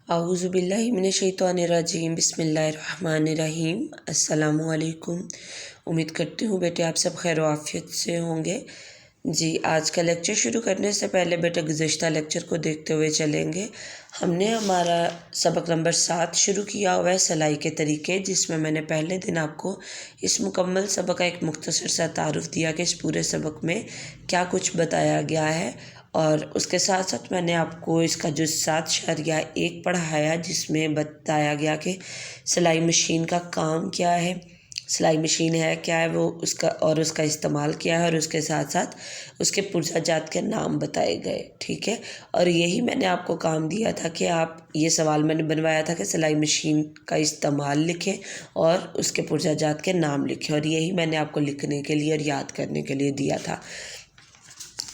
आऊज़ुबिल्लाहि मिनश्शैतानिर्रजीम बिस्मिल्लाहिर्रहमानिर्रहीम। अस्सलामुअलैकुम। उम्मीद करती हूँ बेटे आप सब खैर आफियत से होंगे। जी, आज का लेक्चर शुरू करने से पहले बेटा गुज़श्ता लेक्चर को देखते हुए चलेंगे। हमने हमारा सबक नंबर 7 शुरू किया हुआ है सिलाई के तरीके, जिसमें मैंने पहले दिन आपको इस मुकम्मल सबक का एक मुख्तसर सा तारुफ़ दिया कि इस पूरे सबक में क्या कुछ बताया गया है, और उसके साथ साथ मैंने आपको इसका जो 7.1 पढ़ाया, जिसमें बताया गया कि सिलाई मशीन का काम क्या है, सिलाई मशीन है क्या है वो, उसका और उसका इस्तेमाल क्या है, और उसके साथ साथ उसके पुर्जाजात के नाम बताए गए। ठीक है, और यही मैंने आपको काम दिया था कि आप ये सवाल मैंने बनवाया था कि सिलाई मशीन का इस्तेमाल लिखें और उसके पुर्जाजात के नाम लिखें, और यही मैंने आपको लिखने के लिए और याद करने के लिए दिया था।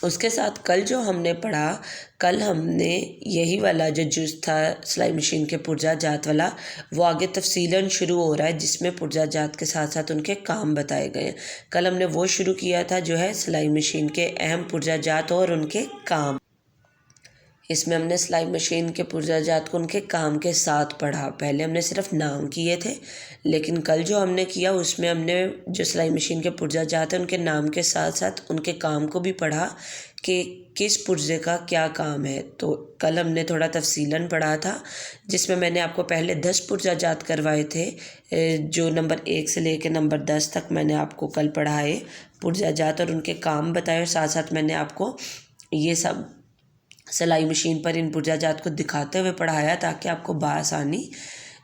उसके साथ कल जो हमने पढ़ा, कल हमने यही वाला जो जुज़ था सिलाई मशीन के पुर्जाजात वाला, वो आगे तफसीलन शुरू हो रहा है, जिसमें पुर्जाजात के साथ साथ उनके काम बताए गए हैं। कल हमने वो शुरू किया था जो है सिलाई मशीन के अहम पुर्जाजात और उनके काम। इसमें हमने सिलाई मशीन के पुर्जाजात को उनके काम के साथ पढ़ा। पहले हमने सिर्फ नाम किए थे, लेकिन कल जो हमने किया उसमें हमने जो सिलाई मशीन के पुर्जाजात हैं उनके नाम के साथ साथ उनके काम को भी पढ़ा कि किस पुर्जे का क्या काम है। तो कल हमने थोड़ा तफसीलन पढ़ा था, जिसमें मैंने आपको पहले 10 पुर्जाजात करवाए थे, जो नंबर 1 से लेकर नंबर 10 तक मैंने आपको कल पढ़ाए पुर्जाजात और उनके काम बताए, और साथ साथ मैंने आपको ये सब सिलाई मशीन पर इन पुर्जाजात को दिखाते हुए पढ़ाया, ताकि आपको बआसानी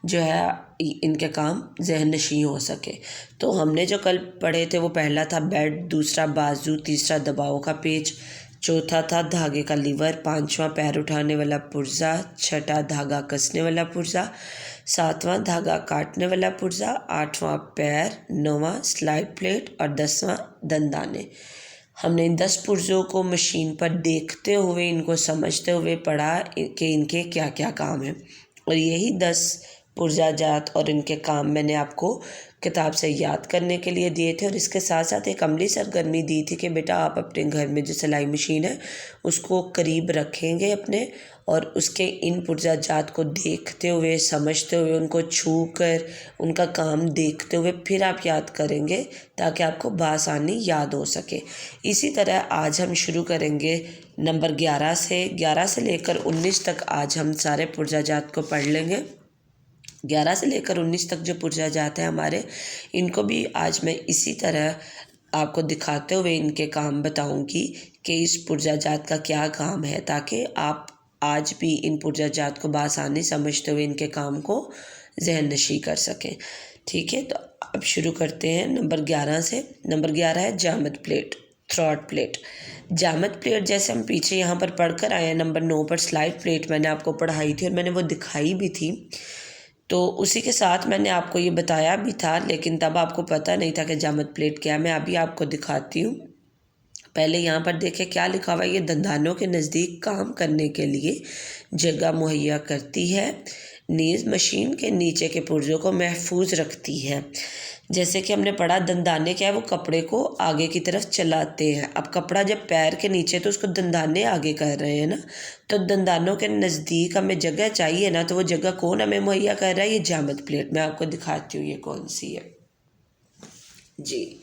जो है इनके काम ज़हन नशीं हो सके। तो हमने जो कल पढ़े थे वो पहला था बेड, दूसरा बाजू, तीसरा दबाव का पेच, चौथा था धागे का लीवर, पांचवां पैर उठाने वाला पुर्जा, छठा धागा कसने वाला पुर्जा, सातवां धागा काटने वाला पुर्जा, आठवां पैर, नौवां स्लाइड प्लेट और 10वां दंदाने। हमने इन 10 पुर्जों को मशीन पर देखते हुए, इनको समझते हुए पढ़ा कि इनके क्या क्या काम हैं, और यही 10 पुर्जाजात और इनके काम मैंने आपको किताब से याद करने के लिए दिए थे। और इसके साथ साथ एक अमली सरगर्मी दी थी कि बेटा आप अपने घर में जो सिलाई मशीन है उसको करीब रखेंगे अपने, और उसके इन पुर्जाजात को देखते हुए, समझते हुए, उनको छू कर, उनका काम देखते हुए फिर आप याद करेंगे, ताकि आपको बआसानी याद हो सके। इसी तरह आज हम शुरू करेंगे नंबर 11 से लेकर 19 तक। आज हम सारे पुर्जाजात को पढ़ लेंगे। 11 से लेकर 19 तक जो पुर्जाजात हैं हमारे, इनको भी आज मैं इसी तरह आपको दिखाते हुए इनके काम बताऊंगी कि इस पुर्जाजात का क्या काम है, ताकि आप आज भी इन पुर्जाजात को बआसानी समझते हुए इनके काम को ज़हन नशीं कर सकें। ठीक है, तो अब शुरू करते हैं नंबर 11 से। नंबर 11 है जामद प्लेट, थ्रॉट प्लेट। जामद प्लेट जैसे हम पीछे यहाँ पर पढ़ कर आए हैं, नंबर 9 पर स्लाइड प्लेट मैंने आपको पढ़ाई थी और मैंने वो दिखाई भी थी, तो उसी के साथ मैंने आपको ये बताया भी था, लेकिन तब आपको पता नहीं था कि जामद प्लेट क्या है। मैं अभी आपको दिखाती हूँ। पहले यहाँ पर देखें क्या लिखा हुआ है। ये दंदानों के नज़दीक काम करने के लिए जगह मुहैया करती है, नीज़ मशीन के नीचे के पुर्जों को महफूज रखती है। जैसे कि हमने पढ़ा, दंदाने क्या है, वो कपड़े को आगे की तरफ चलाते हैं। अब कपड़ा जब पैर के नीचे, तो उसको दंदाने आगे कर रहे हैं ना, तो दंदानों के नज़दीक हमें जगह चाहिए ना, तो वो जगह कौन हमें मुहैया कर रहा है? ये जामद प्लेट। मैं आपको दिखाती हूँ ये कौन सी है। जी,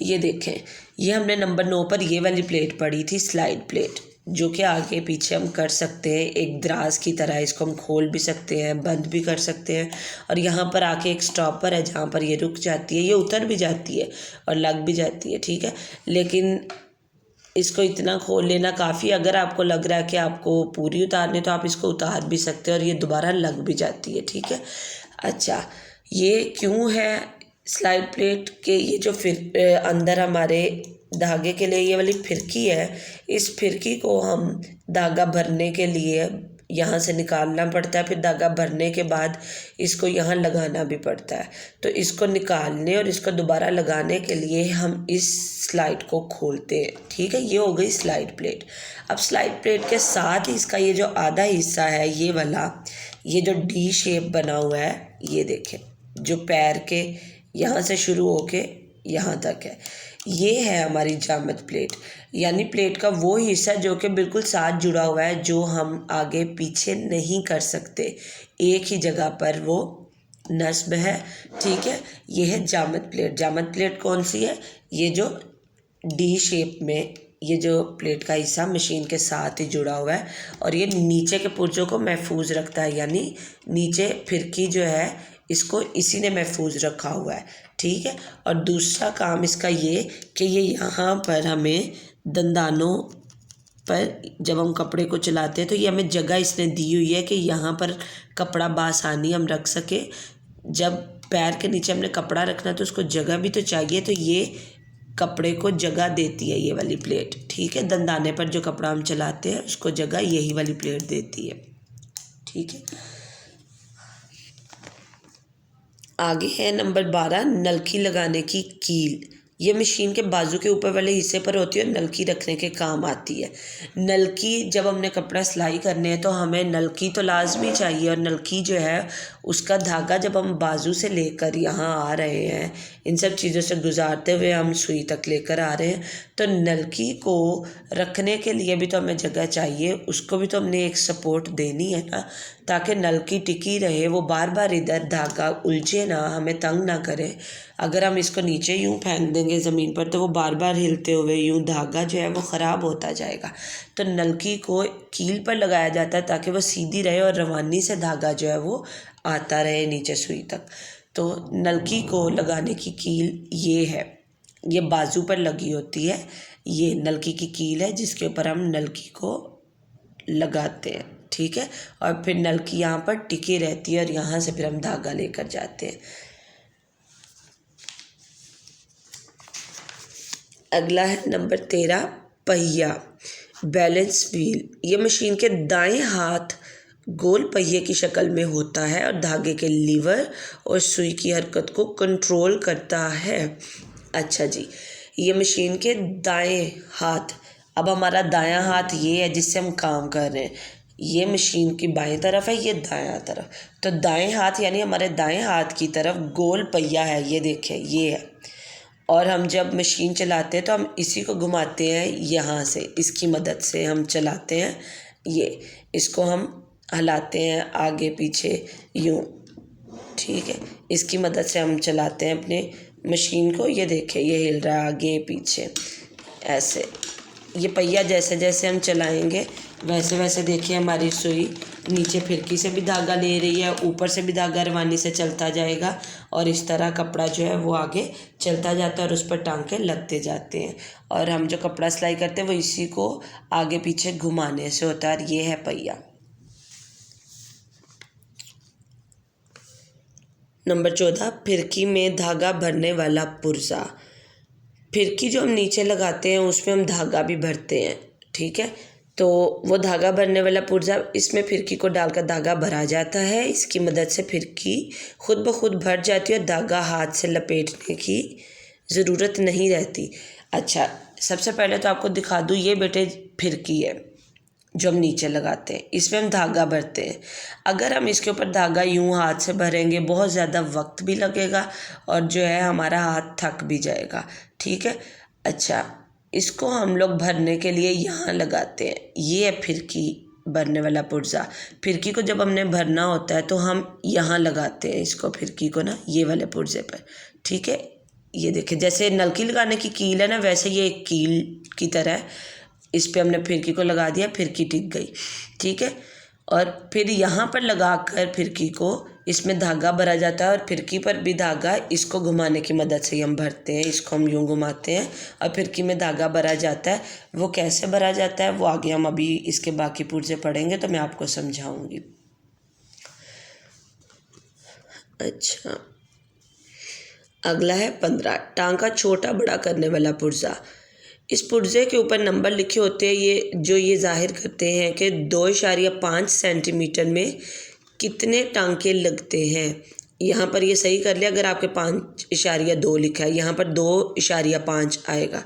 ये देखें, ये हमने नंबर 9 पर ये वाली प्लेट पढ़ी थी, स्लाइड प्लेट, जो कि आगे पीछे हम कर सकते हैं। एक दराज की तरह इसको हम खोल भी सकते हैं, बंद भी कर सकते हैं, और यहाँ पर आके एक स्टॉपर है जहाँ पर ये रुक जाती है, ये उतर भी जाती है और लग भी जाती है। ठीक है, लेकिन इसको इतना खोल लेना काफ़ी। अगर आपको लग रहा है कि आपको पूरी उतारनी, तो आप इसको उतार भी सकते हैं और ये दोबारा लग भी जाती है। ठीक है, अच्छा, ये क्यों है स्लाइड प्लेट के? ये जो फिर अंदर हमारे धागे के लिए ये वाली फिरकी है, इस फिरकी को हम धागा भरने के लिए यहाँ से निकालना पड़ता है, फिर धागा भरने के बाद इसको यहाँ लगाना भी पड़ता है। तो इसको निकालने और इसको दोबारा लगाने के लिए हम इस स्लाइड को खोलते हैं। ठीक है, ये हो गई स्लाइड प्लेट। अब स्लाइड प्लेट के साथ ही इसका ये जो आधा हिस्सा है, ये वाला, ये जो डी शेप बना हुआ है, ये देखें, जो पैर के यहाँ से शुरू होके यहाँ तक है, ये है हमारी जामद प्लेट, यानी प्लेट का वो हिस्सा जो कि बिल्कुल साथ जुड़ा हुआ है, जो हम आगे पीछे नहीं कर सकते, एक ही जगह पर वो नस्ब है। ठीक है, ये है जामद प्लेट। जामद प्लेट कौन सी है? ये जो डी शेप में ये जो प्लेट का हिस्सा मशीन के साथ ही जुड़ा हुआ है और ये नीचे के पुर्जों को महफूज रखता है, यानी नीचे फिरकी जो है इसको इसी ने महफूज रखा हुआ है। ठीक है, और दूसरा काम इसका ये कि ये यहाँ पर हमें दंदानों पर जब हम कपड़े को चलाते हैं तो ये हमें जगह इसने दी हुई है कि यहाँ पर कपड़ा बासानी हम रख सके। जब पैर के नीचे हमने कपड़ा रखना तो उसको जगह भी तो चाहिए, तो ये कपड़े को जगह देती है ये वाली प्लेट। ठीक है, दंदाने पर जो कपड़ा हम चलाते हैं उसको जगह यही वाली प्लेट देती है। ठीक है, आगे है नंबर 12, नलकी लगाने की कील। ये मशीन के बाजू के ऊपर वाले हिस्से पर होती है और नलकी रखने के काम आती है। नलकी जब हमने कपड़ा सिलाई करने हैं तो हमें नलकी तो लाजमी चाहिए, और नलकी जो है उसका धागा जब हम बाजू से लेकर यहाँ आ रहे हैं, इन सब चीज़ों से गुजारते हुए हम सुई तक लेकर आ रहे हैं, तो नलकी को रखने के लिए भी तो हमें जगह चाहिए, उसको भी तो हमने एक सपोर्ट देनी है ना, ताकि नलकी टिकी रहे, वो बार बार इधर धागा उलझे ना, हमें तंग ना करे। अगर हम इसको नीचे यूँ फेंक देंगे ज़मीन पर तो वो बार बार हिलते हुए यूँ धागा जो है वो ख़राब होता जाएगा। तो नलकी को कील पर लगाया जाता है ताकि वो सीधी रहे और रवानी से धागा जो है वो आता रहे नीचे सुई तक। तो नलकी को लगाने की कील ये है, ये बाजू पर लगी होती है, ये नलकी की कील है जिसके ऊपर हम नलकी को लगाते हैं। ठीक है, और फिर नलकी यहाँ पर टिकी रहती है और यहाँ से फिर हम धागा लेकर जाते हैं। अगला है नंबर 13, पहिया, बैलेंस व्हील। ये मशीन के दाएं हाथ गोल पहिए की शक्ल में होता है और धागे के लीवर और सुई की हरकत को कंट्रोल करता है। अच्छा जी, ये मशीन के दाएं हाथ, अब हमारा दायां हाथ ये है जिससे हम काम कर रहे हैं, ये मशीन की बाएं तरफ है, ये दायां तरफ, तो दाएं हाथ यानी हमारे दाएं हाथ की तरफ गोल पहिया है, ये देखें ये है, और हम जब मशीन चलाते हैं तो हम इसी को घुमाते हैं, यहाँ से इसकी मदद से हम चलाते हैं, ये इसको हम हिलाते हैं आगे पीछे यूँ। ठीक है, इसकी मदद से हम चलाते हैं अपने मशीन को, ये देखें ये हिल रहा है आगे पीछे ऐसे। ये पहिया जैसे जैसे हम चलाएंगे वैसे वैसे देखिए हमारी सुई नीचे फिरकी से भी धागा ले रही है, ऊपर से भी धागा रवानी से चलता जाएगा, और इस तरह कपड़ा जो है वो आगे चलता जाता है और उस पर टांके लगते जाते हैं, और हम जो कपड़ा सिलाई करते हैं वो इसी को आगे पीछे घुमाने से होता है। ये है पहिया। नंबर 14, फिरकी में धागा भरने वाला पुर्जा। फिरकी जो हम नीचे लगाते हैं उसमें हम धागा भी भरते हैं। ठीक है, तो वो धागा भरने वाला पुर्जा, इसमें फिरकी को डालकर धागा भरा जाता है, इसकी मदद से फिरकी खुद ब खुद भर जाती है और धागा हाथ से लपेटने की ज़रूरत नहीं रहती। अच्छा, सबसे पहले तो आपको दिखा दूँ, ये बेटे फिरकी है जो हम नीचे लगाते हैं, इसमें हम धागा भरते हैं। अगर हम इसके ऊपर धागा यूँ हाथ से भरेंगे बहुत ज़्यादा वक्त भी लगेगा और जो है हमारा हाथ थक भी जाएगा। ठीक है, अच्छा, इसको हम लोग भरने के लिए यहाँ लगाते हैं, ये है फिरकी भरने वाला पुर्जा। फिरकी को जब हमने भरना होता है तो हम यहाँ लगाते हैं इसको, फिरकी को ना ये वाले पुर्जे पर। ठीक है, ये देखें जैसे नलकी लगाने की कील है ना, वैसे ये एक कील की तरह है, इस पे हमने फिरकी को लगा दिया, फिरकी टिक गई। ठीक है, और फिर यहाँ पर लगाकर फिरकी को इसमें धागा भरा जाता है, और फिरकी पर भी धागा इसको घुमाने की मदद से हम भरते हैं, इसको हम यूँ घुमाते हैं और फिरकी में धागा भरा जाता है। वो कैसे भरा जाता है वो आगे हम अभी इसके बाकी पुर्जे पढ़ेंगे तो मैं आपको समझाऊंगी। अच्छा, अगला है 15, टांका छोटा बड़ा करने वाला पुर्जा। इस पुर्जे के ऊपर नंबर लिखे होते हैं, ये जाहिर करते हैं कि 2.5 सेंटीमीटर में कितने टांके लगते हैं। यहाँ पर ये सही कर लिया, अगर आपके 5.2 लिखा है यहाँ पर 2.5 आएगा।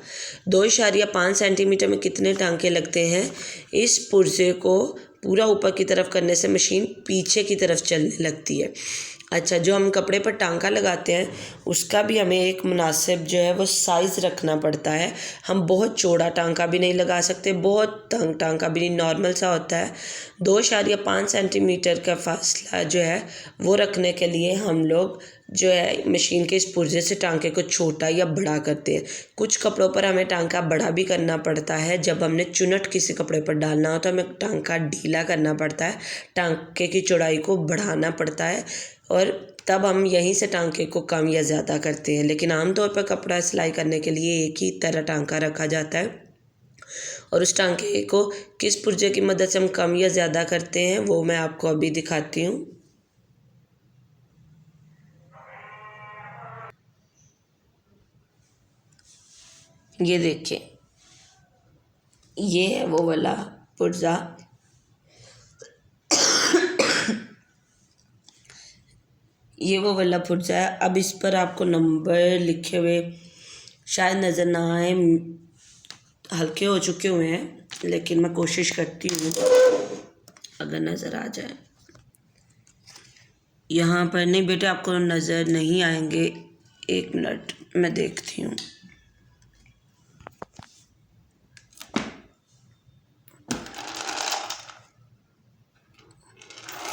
2.5 सेंटीमीटर में कितने टांके लगते हैं। इस पुर्जे को पूरा ऊपर की तरफ करने से मशीन पीछे की तरफ चलने लगती है, अच्छा, जो हम कपड़े पर टांका लगाते हैं उसका भी हमें एक मुनासिब जो है वो साइज़ रखना पड़ता है। हम बहुत चौड़ा टांका भी नहीं लगा सकते, बहुत तंग टांका भी नहीं, नॉर्मल सा होता है। 2.5 सेंटीमीटर का फासला जो है वो रखने के लिए हम लोग जो है मशीन के इस पुर्जे से टांके को छोटा या बड़ा करते हैं। कुछ कपड़ों पर हमें टांका बड़ा भी करना पड़ता है। जब हमने चुनट किसी कपड़े पर डालना हो तो हमें टांका ढीला करना पड़ता है, टांके की चौड़ाई को बढ़ाना पड़ता है और तब हम यहीं से टांके को कम या ज़्यादा करते हैं। लेकिन आमतौर पर कपड़ा सिलाई करने के लिए एक ही तरह टांका रखा जाता है और उस टांके को किस पुर्जे की मदद से हम कम या ज़्यादा करते हैं वो मैं आपको अभी दिखाती हूँ। ये देखिए, ये है वो वाला पुर्जा, ये वो वाला पुर्जा है। अब इस पर आपको नंबर लिखे हुए शायद नज़र ना आए, हल्के हो चुके हुए हैं, लेकिन मैं कोशिश करती हूँ अगर नज़र आ जाए। यहाँ पर नहीं बेटे, आपको नज़र नहीं आएंगे, 1 मिनट मैं देखती हूँ।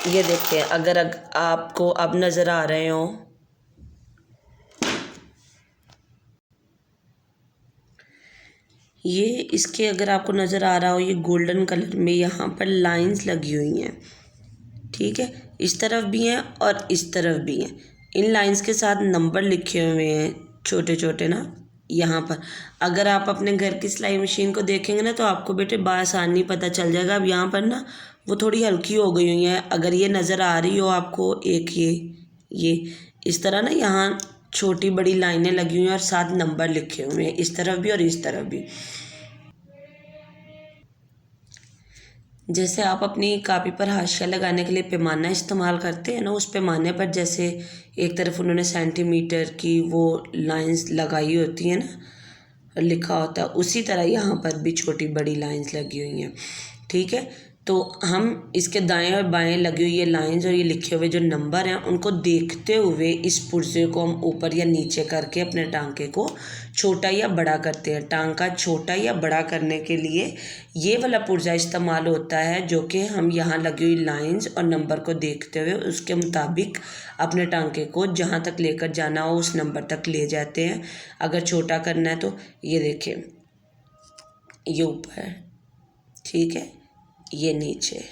ये देखिए, अगर आपको अब नज़र आ रहे हो, ये इसके अगर आपको नज़र आ रहा हो, ये गोल्डन कलर में यहाँ पर लाइंस लगी हुई हैं, ठीक है। इस तरफ भी हैं और इस तरफ भी हैं। इन लाइंस के साथ नंबर लिखे हुए हैं छोटे छोटे ना, यहाँ पर। अगर आप अपने घर की सिलाई मशीन को देखेंगे ना तो आपको बेटे बासानी पता चल जाएगा। अब यहाँ पर ना वो थोड़ी हल्की हो गई हुई है, अगर ये नज़र आ रही हो आपको, एक ये इस तरह ना यहाँ छोटी बड़ी लाइनें लगी हुई हैं और साथ नंबर लिखे हुए हैं, इस तरफ भी और इस तरफ भी। जैसे आप अपनी कापी पर हाशिया लगाने के लिए पैमाना इस्तेमाल करते हैं ना, उस पैमाने पर जैसे एक तरफ उन्होंने सेंटीमीटर की वो लाइंस लगाई होती हैं ना, लिखा होता है, उसी तरह यहाँ पर भी छोटी बड़ी लाइंस लगी हुई हैं, ठीक है। तो हम इसके दाएं और बाएं लगी हुई ये लाइंस और ये लिखे हुए जो नंबर हैं उनको देखते हुए इस पुर्जे को हम ऊपर या नीचे करके अपने टांके को छोटा या बड़ा करते हैं। टांका छोटा या बड़ा करने के लिए ये वाला पुर्जा इस्तेमाल होता है, जो कि हम यहाँ लगी हुई लाइंस और नंबर को देखते हुए उसके मुताबिक अपने टांके को जहाँ तक लेकर जाना हो उस नंबर तक ले जाते हैं। अगर छोटा करना है तो ये देखें, ये ऊपर, ठीक है, ये नीचे,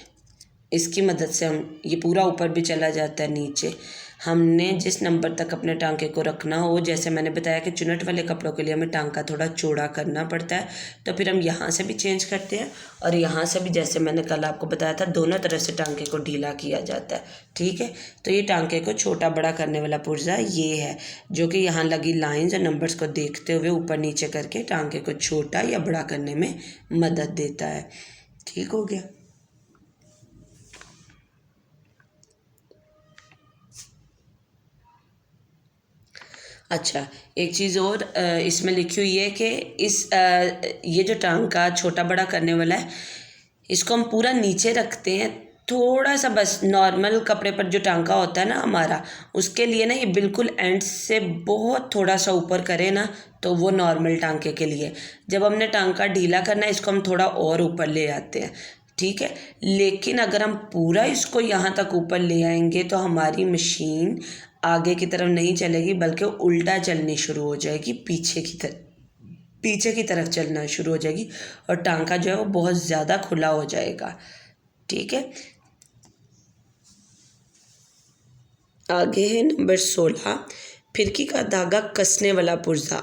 इसकी मदद से हम ये पूरा ऊपर भी चला जाता है नीचे। हमने जिस नंबर तक अपने टांके को रखना हो, जैसे मैंने बताया कि चुनट वाले कपड़ों के लिए हमें टांका थोड़ा चौड़ा करना पड़ता है, तो फिर हम यहाँ से भी चेंज करते हैं और यहाँ से भी, जैसे मैंने कल आपको बताया था, दोनों तरफ से टांके को ढीला किया जाता है, ठीक है। तो ये टांके को छोटा बड़ा करने वाला पुर्जा ये है, जो कि यहाँ लगी लाइन्स और नंबर्स को देखते हुए ऊपर नीचे करके टांके को छोटा या बड़ा करने में मदद देता है। ठीक हो गया। अच्छा, एक चीज़ और इसमें लिखी हुई है कि ये जो टांका छोटा बड़ा करने वाला है, इसको हम पूरा नीचे रखते हैं, थोड़ा सा बस नॉर्मल कपड़े पर जो टांका होता है ना हमारा, उसके लिए ना ये बिल्कुल एंड से बहुत थोड़ा सा ऊपर करें ना, तो वो नॉर्मल टांके के लिए। जब हमने टांका ढीला करना है इसको हम थोड़ा और ऊपर ले आते हैं, ठीक है। लेकिन अगर हम पूरा इसको यहाँ तक ऊपर ले आएंगे तो हमारी मशीन आगे की तरफ नहीं चलेगी, बल्कि उल्टा चलनी शुरू हो जाएगी, पीछे की तरफ चलना शुरू हो जाएगी और टांका जो है वो बहुत ज़्यादा खुला हो जाएगा, ठीक है। आगे है नंबर 16, फिरकी का धागा कसने वाला पुर्जा।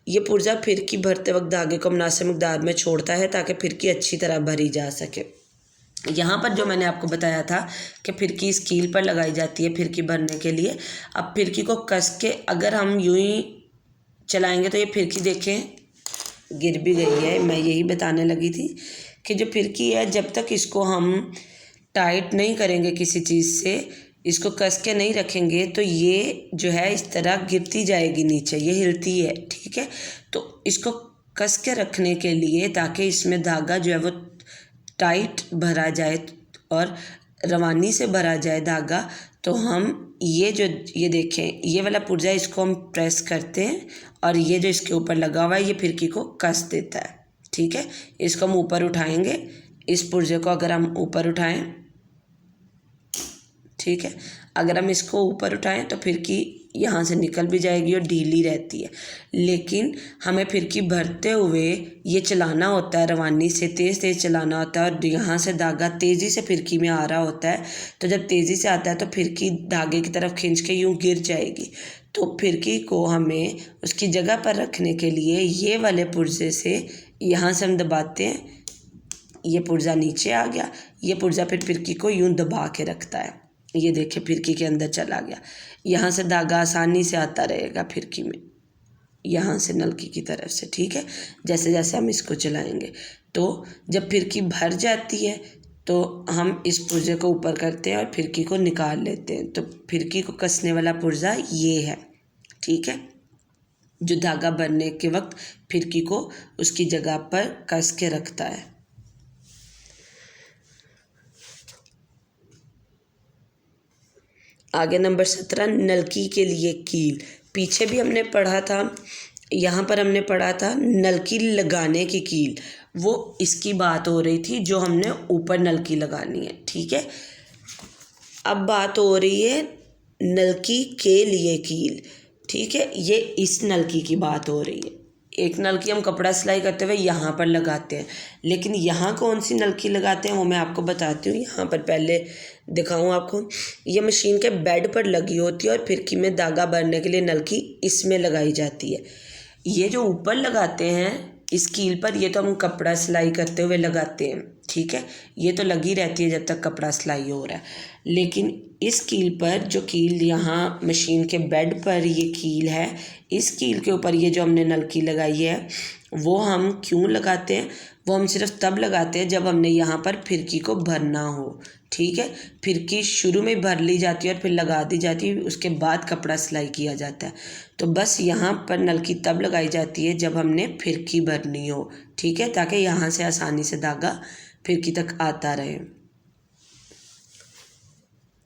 ये पुर्जा फिरकी भरते वक्त धागे को मुनासिब मिक़दार में छोड़ता है ताकि फिरकी अच्छी तरह भरी जा सके। यहाँ पर जो मैंने आपको बताया था कि फिरकी स्कील पर लगाई जाती है फिरकी भरने के लिए। अब फिरकी को कस के अगर हम यूं ही चलाएंगे तो ये फिरकी देखें गिर भी गई है। मैं यही बताने लगी थी कि जो फिरकी है, जब तक इसको हम टाइट नहीं करेंगे किसी चीज़ से, इसको कस के नहीं रखेंगे, तो ये जो है इस तरह गिरती जाएगी नीचे, ये हिलती है, ठीक है। तो इसको कस के रखने के लिए, ताकि इसमें धागा जो है वो टाइट भरा जाए और रवानी से भरा जाए धागा तो हम ये देखें, ये वाला पुर्जा, इसको हम प्रेस करते हैं और ये जो इसके ऊपर लगा हुआ है ये फिरकी को कस देता है। ठीक है, इसको हम ऊपर उठाएंगे, इस पुर्जे को अगर हम ऊपर उठाएं, ठीक है, अगर हम इसको ऊपर उठाएं तो फिरकी यहाँ से निकल भी जाएगी और ढीली रहती है। लेकिन हमें फिरकी भरते हुए ये चलाना होता है, रवानी से तेज़ तेज़ चलाना होता है और यहाँ से धागा तेज़ी से फिरकी में आ रहा होता है। तो जब तेज़ी से आता है तो फिरकी धागे की तरफ खींच के यूँ गिर जाएगी। तो फिरकी को हमें उसकी जगह पर रखने के लिए ये वाले पुर्जे से यहाँ से हम दबाते हैं, ये पुर्जा नीचे आ गया, ये पुर्जा फिर फिरकी को यूँ दबा के रखता है। ये देखिए फिरकी के अंदर चला गया। यहाँ से धागा आसानी से आता रहेगा फिरकी में, यहाँ से नलकी की तरफ से। ठीक है, जैसे जैसे हम इसको चलाएंगे तो जब फिरकी भर जाती है तो हम इस पुर्जे को ऊपर करते हैं और फिरकी को निकाल लेते हैं। तो फिरकी को कसने वाला पुर्जा ये है। ठीक है, जो धागा भरने के वक्त फिरकी को उसकी जगह पर कस के रखता है। आगे नंबर 17, नलकी के लिए कील। पीछे भी हमने पढ़ा था, यहाँ पर हमने पढ़ा था नलकी लगाने की कील, वो इसकी बात हो रही थी जो हमने ऊपर नलकी लगानी है। ठीक है, अब बात हो रही है नलकी के लिए कील। ठीक है, ये इस नलकी की बात हो रही है। एक नलकी हम कपड़ा सिलाई करते हुए यहाँ पर लगाते हैं, लेकिन यहाँ कौन सी नलकी लगाते हैं वो मैं आपको बताती हूँ। यहाँ पर पहले दिखाऊँ आपको, ये मशीन के बेड पर लगी होती है और फिरकी में धागा भरने के लिए नलकी इसमें लगाई जाती है। ये जो ऊपर लगाते हैं इस कील पर, ये तो हम कपड़ा सिलाई करते हुए लगाते हैं। ठीक है, ये तो लगी रहती है जब तक कपड़ा सिलाई हो रहा है। लेकिन इस कील पर, जो कील यहाँ मशीन के बेड पर ये कील है, इस कील के ऊपर ये जो हमने नलकी लगाई है वो हम क्यों लगाते हैं? वो हम सिर्फ तब लगाते हैं जब हमने यहाँ पर फिरकी को भरना हो। ठीक है, फिरकी शुरू में भर ली जाती है और फिर लगा दी जाती है, उसके बाद कपड़ा सिलाई किया जाता है। तो बस यहाँ पर नलकी तब लगाई जाती है जब हमने फिरकी भरनी हो। ठीक है, ताकि यहाँ से आसानी से धागा फिरकी तक आता रहे।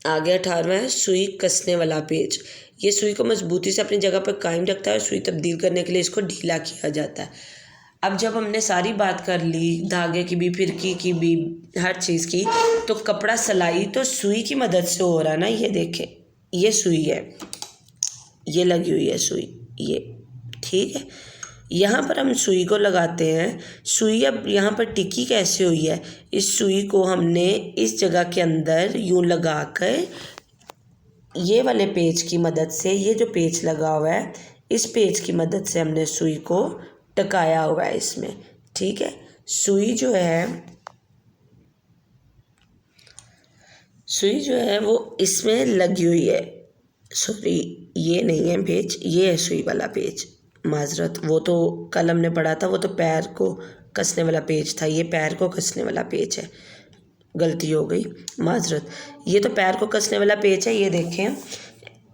आगे 18वां है सुई कसने वाला पेच। ये सुई को मजबूती से अपनी जगह पर कायम रखता है और सुई तब्दील करने के लिए इसको ढीला किया जाता है। अब जब हमने सारी बात कर ली, धागे की भी, फिरकी की भी, हर चीज़ की, तो कपड़ा सिलाई तो सुई की मदद से हो रहा है ना। ये देखें, ये सुई है, ये लगी हुई है सुई, ये। ठीक है, यहाँ पर हम सुई को लगाते हैं। सुई अब यहाँ पर टिकी कैसे हुई है? इस सुई को हमने इस जगह के अंदर यूँ लगा कर, ये वाले पेच की मदद से, ये जो पेच लगा हुआ है इस पेच की मदद से हमने सुई को टकाया हुआ है इसमें। ठीक है, सुई जो है वो इसमें लगी हुई है। सॉरी, ये नहीं है पेच, ये है सुई वाला पेच। माजरत, वो तो कल हमने पढ़ा था, वो तो पैर को कसने वाला पेच था, ये पैर को कसने वाला पेच है। गलती हो गई, माजरत। ये तो पैर को कसने वाला पेच है। ये देखें,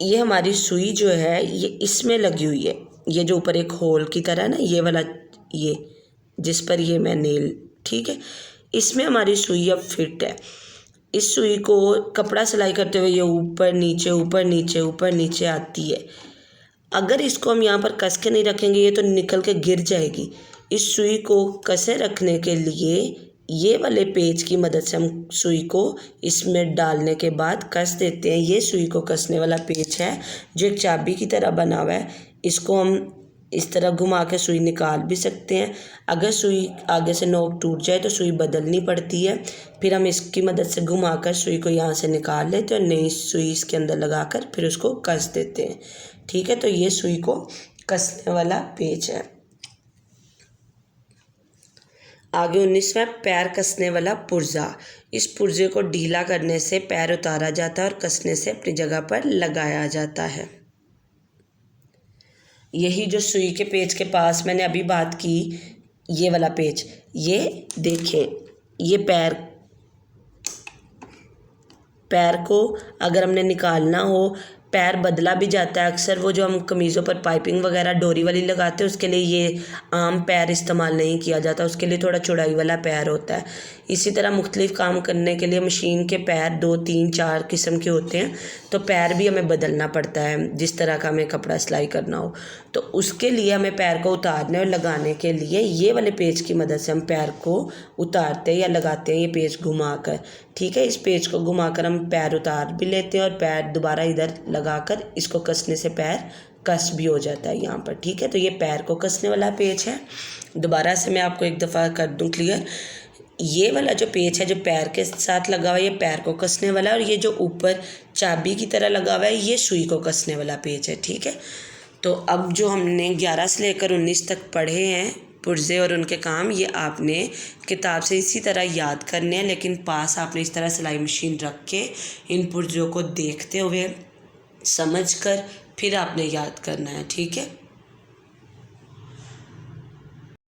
ये हमारी सुई जो है ये इसमें लगी हुई है। ये जो ऊपर एक होल की तरह है ना, ये वाला, ये जिस पर ये मैं नेल, ठीक है, इसमें हमारी सुई अब फिट है। इस सुई को कपड़ा सिलाई करते हुए ये ऊपर नीचे ऊपर नीचे ऊपर नीचे आती है। अगर इसको हम यहाँ पर कस के नहीं रखेंगे ये तो निकल के गिर जाएगी। इस सुई को कसे रखने के लिए ये वाले पेच की मदद से हम सुई को इसमें डालने के बाद कस देते हैं। ये सुई को कसने वाला पेच है जो एक चाबी की तरह बना हुआ है। इसको हम इस तरह घुमा के सुई निकाल भी सकते हैं। अगर सुई आगे से नोक टूट जाए तो सुई बदलनी पड़ती है। फिर हम इसकी मदद से घुमाकर सुई को यहाँ से निकाल लेते हैं और नई सुई इसके अंदर लगाकर फिर उसको कस देते हैं। ठीक है, तो ये सुई को कसने वाला पेच है। आगे 19वां, पैर कसने वाला पुर्जा। इस पुर्जे को ढीला करने से पैर उतारा जाता है और कसने से अपनी जगह पर लगाया जाता है। यही जो सुई के पेच के पास मैंने अभी बात की, ये वाला पेच, ये देखें, ये पैर को अगर हमने निकालना हो, पैर बदला भी जाता है। अक्सर वो जो हम कमीज़ों पर पाइपिंग वगैरह डोरी वाली लगाते हैं उसके लिए ये आम पैर इस्तेमाल नहीं किया जाता, उसके लिए थोड़ा चौड़ाई वाला पैर होता है। इसी तरह मुख्तलिफ़ काम करने के लिए मशीन के पैर 2, 3, 4 किस्म के होते हैं, तो पैर भी हमें बदलना पड़ता है जिस तरह का हमें कपड़ा सिलाई करना हो। तो उसके लिए हमें पैर को उतारने और लगाने के लिए ये वाले पेच की मदद से हम पैर को उतारते हैं या लगाते हैं, ये पेच घुमाकर। ठीक है, इस पेच को घुमाकर हम पैर उतार भी लेते हैं और पैर दोबारा इधर लगाकर इसको कसने से पैर कस भी हो जाता है यहाँ पर। ठीक है, तो ये पैर को कसने वाला पेच है। दोबारा से मैं आपको एक दफ़ा कर दूँ क्लियर। ये वाला जो पेच है जो पैर के साथ लगा हुआ है ये पैर को कसने वाला है, और ये जो ऊपर चाबी की तरह लगा हुआ है ये सुई को कसने वाला पेच है। ठीक है, तो अब जो हमने 11 से लेकर 19 तक पढ़े हैं पुर्जे और उनके काम, ये आपने किताब से इसी तरह याद करने हैं, लेकिन पास आपने इस तरह सिलाई मशीन रख के इन पुर्जों को देखते हुए समझकर फिर आपने याद करना है। ठीक है।